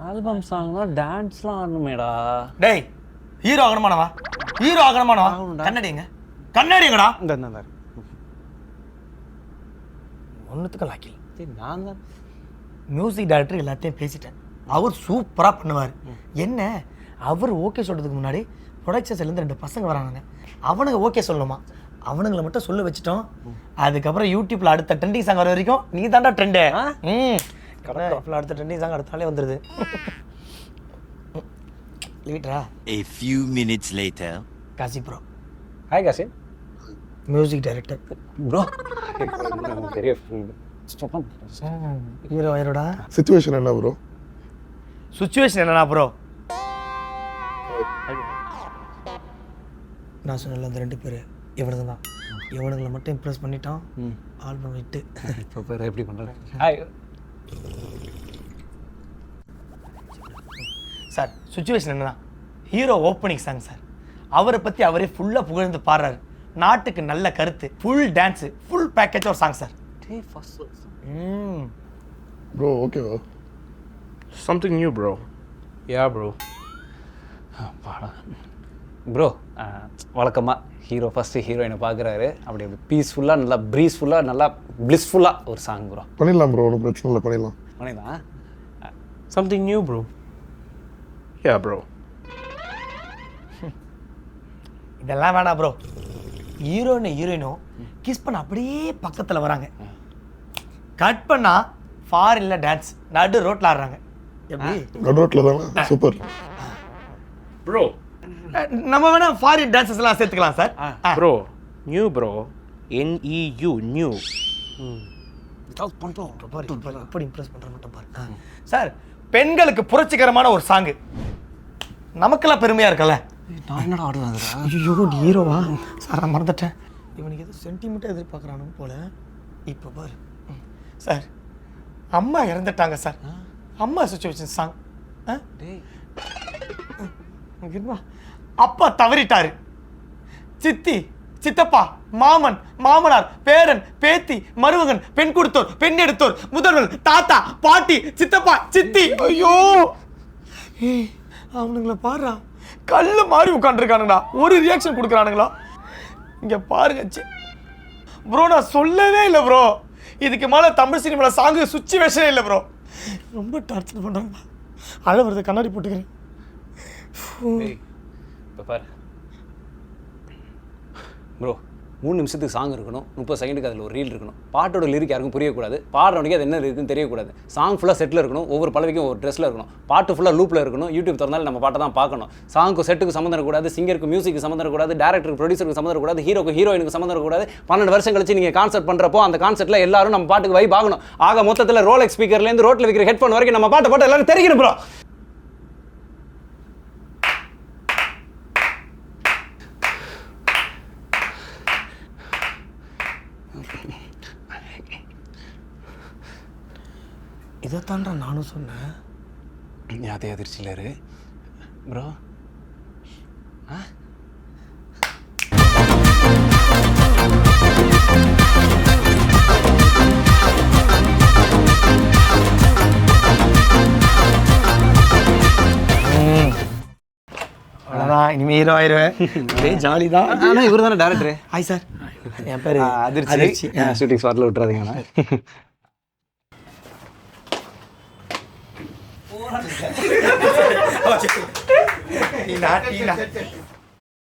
Album சாங்னா டான்ஸ்லாம் ஆடணுமேடா. டேய் hero ஆகணுமானவா? Hero ஆகணுமானவா? கண்ணாடிங்கடா. இந்த ஒன்றுத்துக்கும் லாக்கி. சரி நான் தான் மியூசிக் டைரக்டர் எல்லாத்தையும் பேசிட்டேன். அவர் சூப்பராக பண்ணுவார். என்ன அவர் ஓகே சொல்கிறதுக்கு முன்னாடி ப்ரொடக்ஷன்ஸ்லேருந்து 2 பசங்க வரானுங்க. அவனுங்க ஓகே சொல்லணுமா? அவனுங்களை மட்டும் சொல்ல வச்சுட்டோம். அதுக்கப்புறம் யூடியூப்பில் அடுத்த ட்ரெண்டிங் சாங் வர வரைக்கும் நீ தாண்டா ட்ரெண்டு. கரெக்டாக அடுத்த ட்ரெண்டிங் சாங் அடுத்தாலே வந்துடுது. லேட்டரா A few minutes later. Kasi bro. Hi Kasi. Music director bro பெரிய ஹீரோ ஆயிரோடா. சிச்சுவேஷன் என்ன ப்ரோ? சுச்சுவேஷன் என்னன்னா ப்ரோ, நான் சொன்னல அந்த 2 பேர் இவனுங்க தான். இவனுங்களை மட்டும் இம்ப்ரெஸ் பண்ணிட்டான். ஆல்பம் விட்டு இப்போ பேர் எப்படி பண்ணுறேன். Hi sir. சுச்சுவேஷன் என்னன்னா ஹீரோ ஓப்பனிங் சாங் சார். அவரை பற்றி அவரே ஃபுல்லாக புகழ்ந்து பாடுறாரு. நாட்டுக்கு நல்ல கருத்து, ஃபுல் டான்ஸு, ஃபுல் பேக்கேஜ் ஒரு சாங் சார். ப்ரோ ஓகேவா? Something new, bro. யா ப்ரோ. ப்ரோ வழக்கமாக ஹீரோ ஃபஸ்ட்டு ஹீரோயினை பார்க்குறாரு. அப்படி பீஸ்ஃபுல்லாக நல்லா ப்ரீஸ்ஃபுல்லாக நல்லா பிளிஸ்ஃபுல்லாக ஒரு சாங் ப்ரோ. பண்ணிடலாம் ப்ரோ, ஒன்றும் பிரச்சனை இல்லை, பண்ணிடலாம். பண்ணிடலாம். Something new, bro. Yeah, bro. இதெல்லாம் வேணாம் ப்ரோ. ஹீரோயினும் கிஸ் பண்ண அப்படியே பக்கத்தில் வராங்க. கட் பண்ணா ஃபாரின்ல டான்ஸ் நடு ரோட்டில் ஆடுறாங்க. எப்படி நடு ரோட்டில் தானே? சூப்பர். Bro. நம்ம வேணா ஃபாரின் டான்ஸஸ் எல்லாம் சேர்த்துக்கலாம் sir. Bro. New, bro. N-E-U, new. எப்படி இம்ப்ரெஸ் பண்ணுற மட்டும் பாரு சார். பெண்களுக்கு புரட்சிகரமான ஒரு சாங்கு. நமக்கெல்லாம் பெருமையாக இருக்கல. நான் என்னடா ஆடுவாங்க? ஐயோ நீ ஹீரோவா சார்? நான் மறந்துட்டேன். இவனுக்கு எதுவும் சென்டிமெண்ட்டாக எதிர்பார்க்குறானு போல. இப்போ பாரு சார், அம்மா இறந்துட்டாங்க சார். அம்மா சுச்சுவேஷன் சாங். அப்பா தவறிட்டாரு. சித்தி, சித்தப்பா, மாமன், மாமனார், பேரன், பேத்தி, மருமகன், பெண் கொடுத்தோர், பெண் எடுத்தோர், முதல்வர், தாத்தா, பாட்டி, சித்தப்பா, சித்தி. ஐயோ அவனுங்களை பாரு, கல்லு மாதிரி உட்காந்துருக்கானுங்களா. ஒரு ரியாக்ஷன் கொடுக்குறானுங்களா? இங்க பாருங்க ப்ரோ, நான் சொல்லவே இல்லை ப்ரோ. இதுக்கு மேலே தமிழ் சினிமாவில் சாங்கு சுச்சுவேஷனே இல்லை ப்ரோ. ரொம்ப டார்ச்சர் பண்ணுறாங்க. அழ வருது, கண்ணாடி போட்டுக்கிறேன். இப்போ பாரு ப்ரோ, 3 நிமிஷத்துக்கு சாங் இருக்கணும், 30 செகண்டுக்கு அதில் ஒரு ரீல் இருக்கணும். பாட்டோட லிரிக் யாருக்கும் புரியக்கூடாது, பாடுறவனுக்கு அது என்ன இருக்குன்னு தெரியக்கூடாது. சாங் ஃபுல்லாக செட்டில் இருக்கணும், ஒவ்வொரு பலவைக்கும் ஒரு ட்ரெஸ்ஸில் இருக்கணும், பாட்டு ஃபுல்லாக லூப்பில் இருக்கணும். யூடியூப் திறந்தாலும் நம்ம பாட்டை தான் பார்க்கணும். சாங்க்கு செட்டுக்கு சம்மந்தம் இருக்கக்கூடாது, சிங்கருக்கு மியூசிக்கு சம்மந்தம் இருக்கக்கூடாது, டேரக்டருக்கு ப்ரொடியூசருக்கு சம்மந்தம் இருக்கக்கூடாது, ஹீரோக்கு ஹீரோயினுக்கு சம்மந்தம் இருக்கக்கூடாது. 12 வருஷம் கழிச்சு நீங்கள் கான்செர்ட் பண்ணுறப்போ அந்த கான்செர்ட்டில் எல்லாரும் நம்ம பாட்டுக்கு வைப் ஆகணும். ஆக மொத்தத்தில் ரோலெக்ஸ் ஸ்பீக்கர்லேருந்து ரோட்டில் வைக்கிற ஹெட்ஃபோன் வரைக்கும் நம்ம பாட்டை போட்டு எல்லாரும் தெரியும் ப்ரோ. இதைத்தான்டா நானும் சொன்னேன். அதே அதிர்ச்சியில் இரு ப்ரோ. அவ்வளோதான், இனிமேல் ஹீரோ ஆயிடுவேன். அதே ஜாலி தான். ஆனால் இவர் தானே டேரக்டரு. ஹாய் சார், என் பேர் அதிர்ச்சி. ஷூட்டிங் ஸ்பாட்டில் விட்டுறாதீங்கண்ணா. டீனா